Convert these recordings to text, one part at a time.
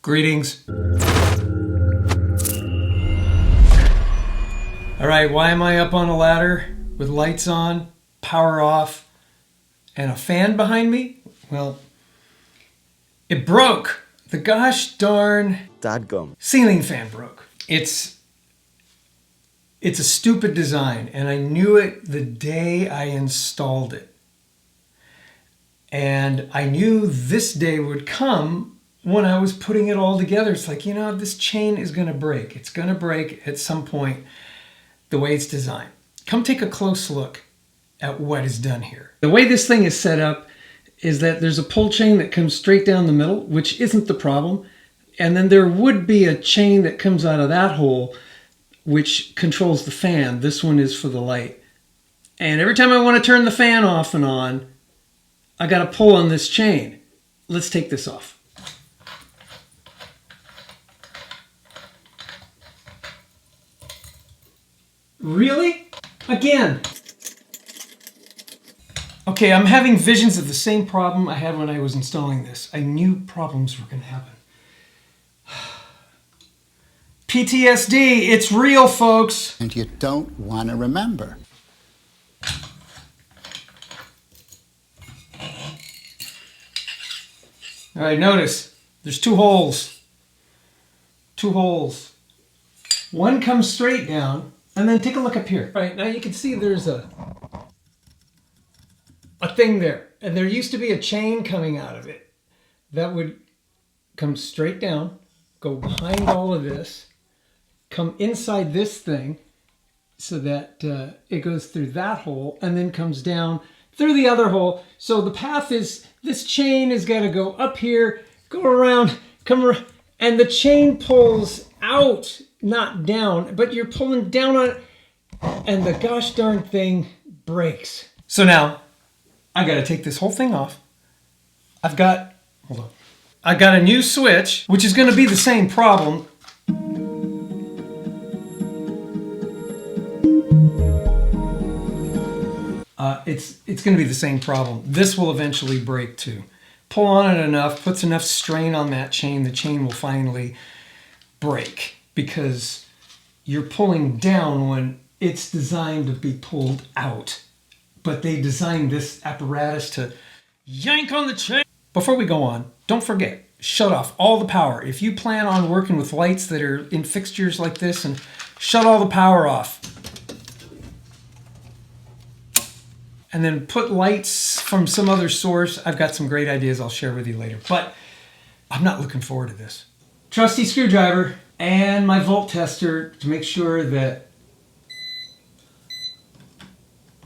Greetings. All right, why am I up on a ladder with lights on, power off, and a fan behind me? Well, it broke. The gosh darn Dadgum. ceiling fan broke. It's a stupid design, and I knew it the day I installed it. And I knew this day would come when I was putting it all together. It's like, this chain is going to break. It's going to break at some point the way it's designed. Come take a close look at what is done here. The way this thing is set up is that there's a pull chain that comes straight down the middle, which isn't the problem. And then there would be a chain that comes out of that hole, which controls the fan. This one is for the light. And every time I want to turn the fan off and on, I got to pull on this chain. Let's take this off. Really? Again. Okay, I'm having visions of the same problem I had when I was installing this. I knew problems were going to happen. PTSD, it's real, folks. And you don't want to remember. All right, notice there's two holes. Two holes. One comes straight down, and then take a look up here. All right, now you can see there's a thing there. And there used to be a chain coming out of it that would come straight down, go behind all of this, come inside this thing so that it goes through that hole and then comes down through the other hole. So the path is, this chain has got to go up here, go around, come around, and the chain pulls out, not down, but you're pulling down on it, and the gosh darn thing breaks. So now, I got to take this whole thing off. I got a new switch, which is going to be the same problem. It's going to be the same problem. This will eventually break too. Pull on it enough, puts enough strain on that chain, the chain will finally break because you're pulling down when it's designed to be pulled out. But they designed this apparatus to yank on the chain. Before we go on, don't forget, shut off all the power. If you plan on working with lights that are in fixtures like this, and shut all the power off. And then put lights from some other source. I've got some great ideas I'll share with you later. But I'm not looking forward to this. Trusty screwdriver and my volt tester to make sure that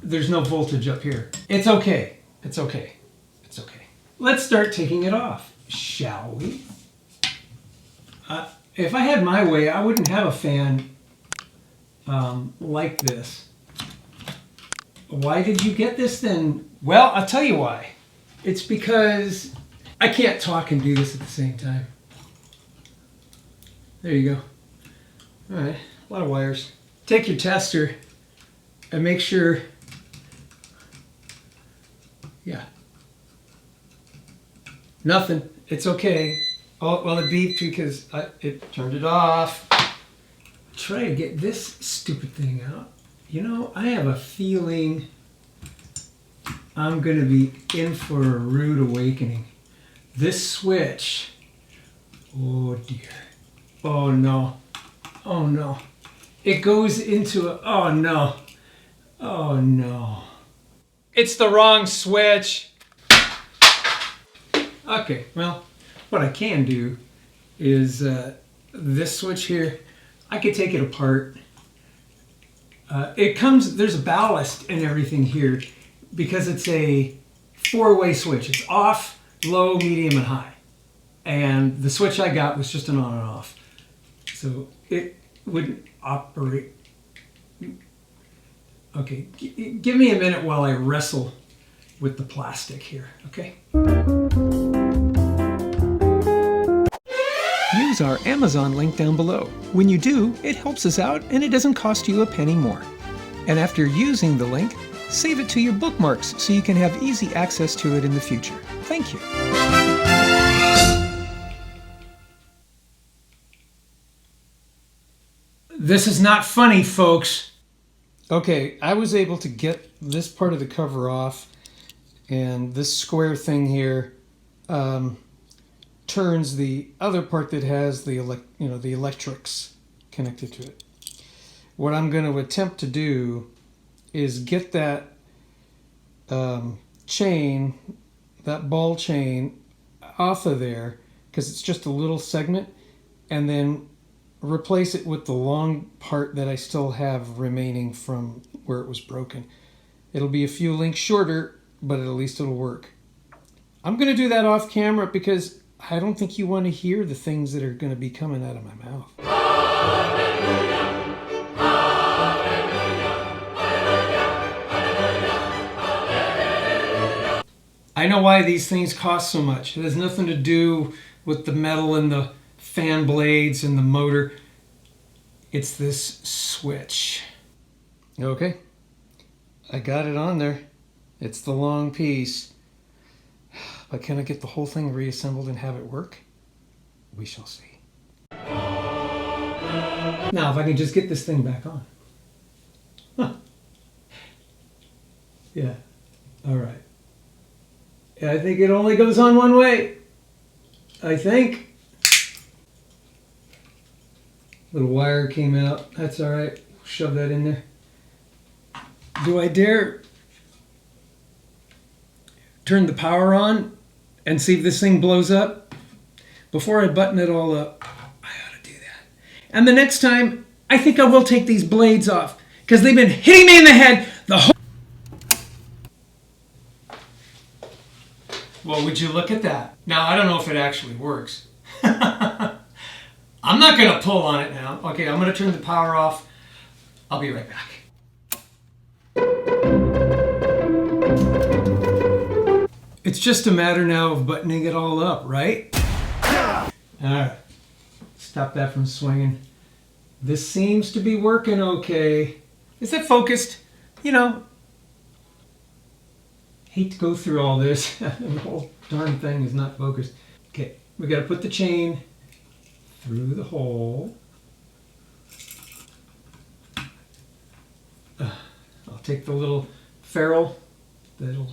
there's no voltage up here. It's okay. It's okay. It's okay. Let's start taking it off, shall we? If I had my way, I wouldn't have a fan like this. Why did you get this then? Well, I'll tell you why. It's because I can't talk and do this at the same time. There you go. All right, a lot of wires. Take your tester and make sure, yeah. Nothing, it's okay. Oh, well, it beeped because it turned it off. Try to get this stupid thing out. I have a feeling I'm going to be in for a rude awakening. This switch, oh dear. Oh no. Oh no. It goes into a, oh no. Oh no. It's the wrong switch. Okay, well, what I can do is this switch here, I could take it apart. There's a ballast and everything here because it's a four-way switch. It's off, low, medium, and high. And the switch I got was just an on and off. So it wouldn't operate. Okay, give me a minute while I wrestle with the plastic here, okay? Use our Amazon link down below. When you do, it helps us out and it doesn't cost you a penny more. And after using the link, save it to your bookmarks so you can have easy access to it in the future. Thank you. This is not funny, folks. Okay, I was able to get this part of the cover off, and this square thing here turns the other part that has the the electrics connected to it. What I'm going to attempt to do is get that chain, that ball chain, off of there, because it's just a little segment, and then replace it with the long part that I still have remaining from where it was broken. It'll be a few links shorter, but at least it'll work. I'm going to do that off camera because I don't think you want to hear the things that are going to be coming out of my mouth. I know why these things cost so much. It has nothing to do with the metal and the fan blades and the motor. It's this switch. Okay, I got it on there. It's the long piece. But can I get the whole thing reassembled and have it work? We shall see. Now, if I can just get this thing back on. Huh. Yeah, all right. I think it only goes on one way. I think. Little wire came out. That's all right. Shove that in there. Do I dare turn the power on and see if this thing blows up? Before I button it all up, I ought to do that. And the next time, I think I will take these blades off because they've been hitting me in the head the whole... Well, would you look at that? Now, I don't know if it actually works. I'm not going to pull on it now. Okay, I'm going to turn the power off. I'll be right back. It's just a matter now of buttoning it all up, right? All right. Stop that from swinging. This seems to be working okay. Is it focused? You know, hate to go through all this. The whole darn thing is not focused. Okay, we got to put the chain through the hole. I'll take the little ferrule that'll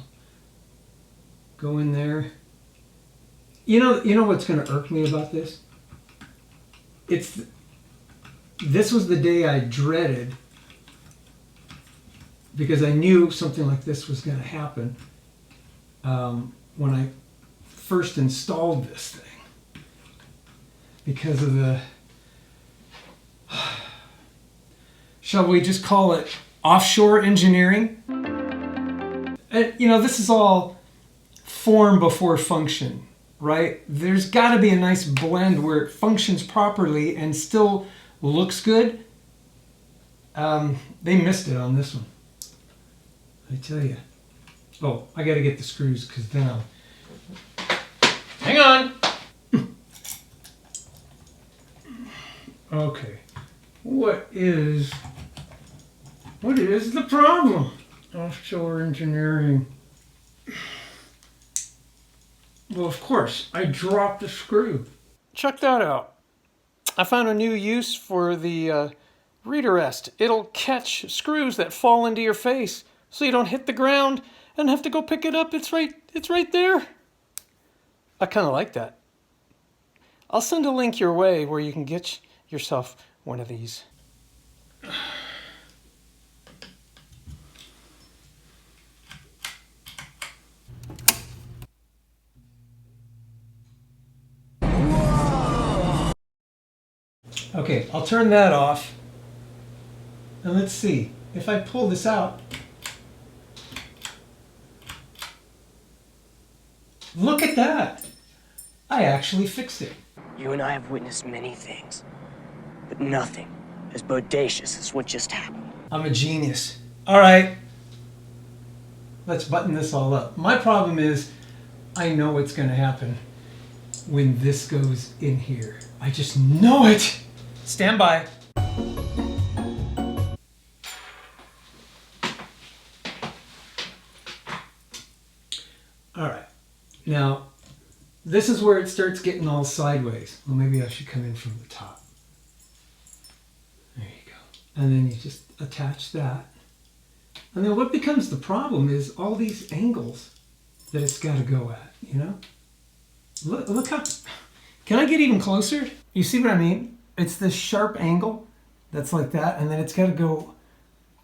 go in there. You know what's going to irk me about this? This was the day I dreaded because I knew something like this was going to happen when I first installed this thing. Because of the, shall we just call it offshore engineering? And, this is all form before function, right? There's got to be a nice blend where it functions properly and still looks good. They missed it on this one, I tell you. Oh, I got to get the screws because then I'll... Hang on! Okay, what is the problem? Offshore engineering. Well, of course, I dropped a screw. Check that out. I found a new use for the redirest. It'll catch screws that fall into your face so you don't hit the ground and have to go pick it up. It's right there. I kind of like that. I'll send a link your way where you can get yourself one of these. Okay, I'll turn that off. And let's see. If I pull this out, look at that. I actually fixed it. You and I have witnessed many things, but nothing as bodacious as what just happened. I'm a genius. All right. Let's button this all up. My problem is I know what's going to happen when this goes in here. I just know it. Stand by. All right. Now, this is where it starts getting all sideways. Well, maybe I should come in from the top. There you And then you just attach that. And then what becomes the problem is all these angles that it's got to go at, you know? Look how... Can I get even closer? You see what I mean? It's this sharp angle that's like that, and then it's got to go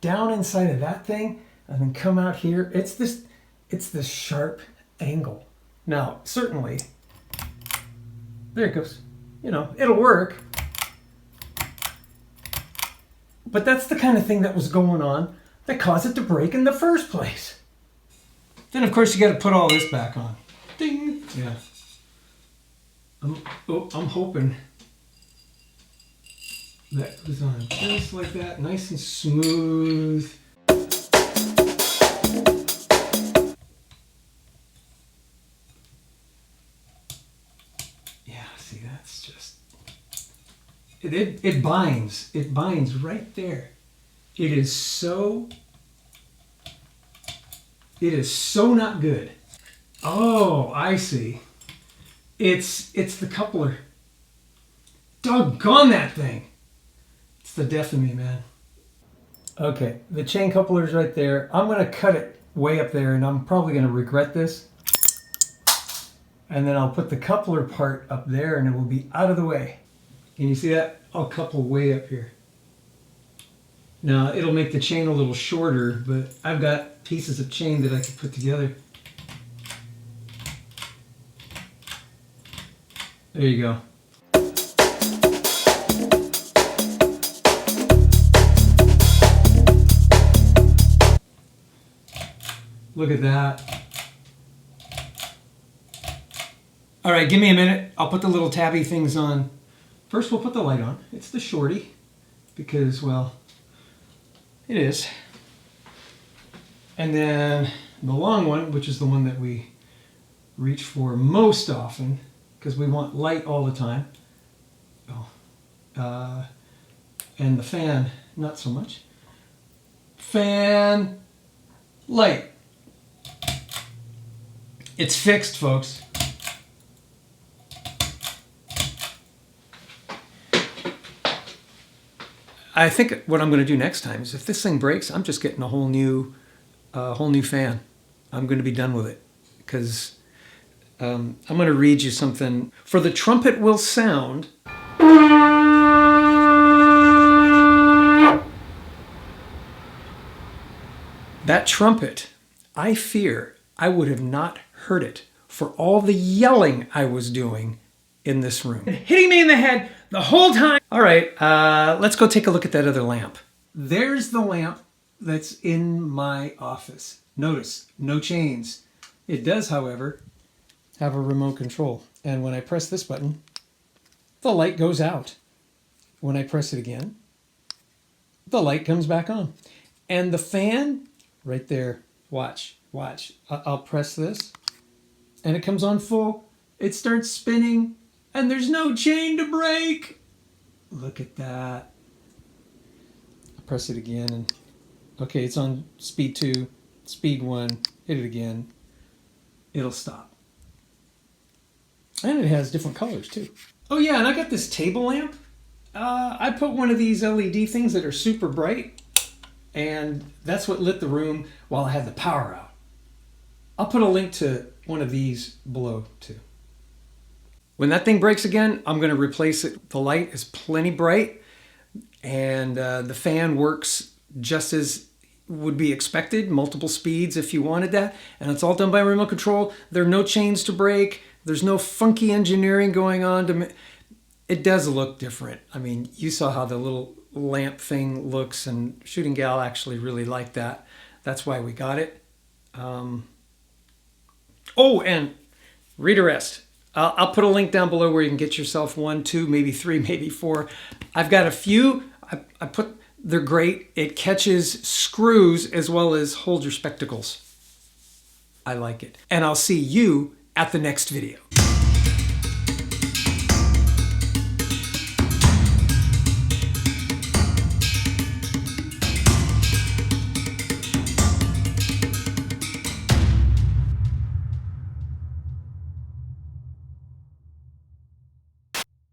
down inside of that thing and then come out here. It's this sharp angle. Now, certainly, there it goes. You know, it'll work. But that's the kind of thing that was going on that caused it to break in the first place. Then, of course, you got to put all this back on. Ding! Yeah. I'm hoping that goes on just like that, nice and smooth. Yeah, see, that's just... It binds. It binds right there. It is so not good. Oh, I see. It's the coupler. Doggone that thing. It's the death of me, man. Okay, the chain coupler's right there. I'm gonna cut it way up there, and I'm probably gonna regret this. And then I'll put the coupler part up there, and it will be out of the way. Can you see that? I'll couple way up here. Now, it'll make the chain a little shorter, but I've got pieces of chain that I can put together. There you go. Look at that. All right, give me a minute. I'll put the little tabby things on. First, we'll put the light on. It's the shorty because, well, it is. And then the long one, which is the one that we reach for most often because we want light all the time. Oh. And the fan, not so much. Fan, light. It's fixed, folks. I think what I'm going to do next time is if this thing breaks, I'm just getting a whole new fan. I'm going to be done with it because I'm going to read you something. For the trumpet will sound. That trumpet, I fear I would have not heard it for all the yelling I was doing in this room. Hitting me in the head the whole time. All right, let's go take a look at that other lamp. There's the lamp that's in my office. Notice, no chains. It does, however, have a remote control. And when I press this button, the light goes out. When I press it again, the light comes back on. And the fan, right there, watch. I'll press this, and it comes on full. It starts spinning, and there's no chain to break. Look at that. I'll press it again, and okay, it's on speed 2, speed 1. Hit it again. It'll stop. And it has different colors, too. Oh, yeah, and I got this table lamp. I put one of these LED things that are super bright, and that's what lit the room while I had the power out. I'll put a link to one of these below too. When that thing breaks again, I'm going to replace it. The light is plenty bright, and the fan works just as would be expected, multiple speeds if you wanted that, and it's all done by remote control. There are no chains to break. There's no funky engineering going on. It does look different. I mean, you saw how the little lamp thing looks, and Shooting Gal actually really liked that. That's why we got it. Oh, and read a rest. I'll put a link down below where you can get yourself 1, 2, maybe 3, maybe 4. I've got a few. They're great. It catches screws as well as hold your spectacles. I like it. And I'll see you at the next video.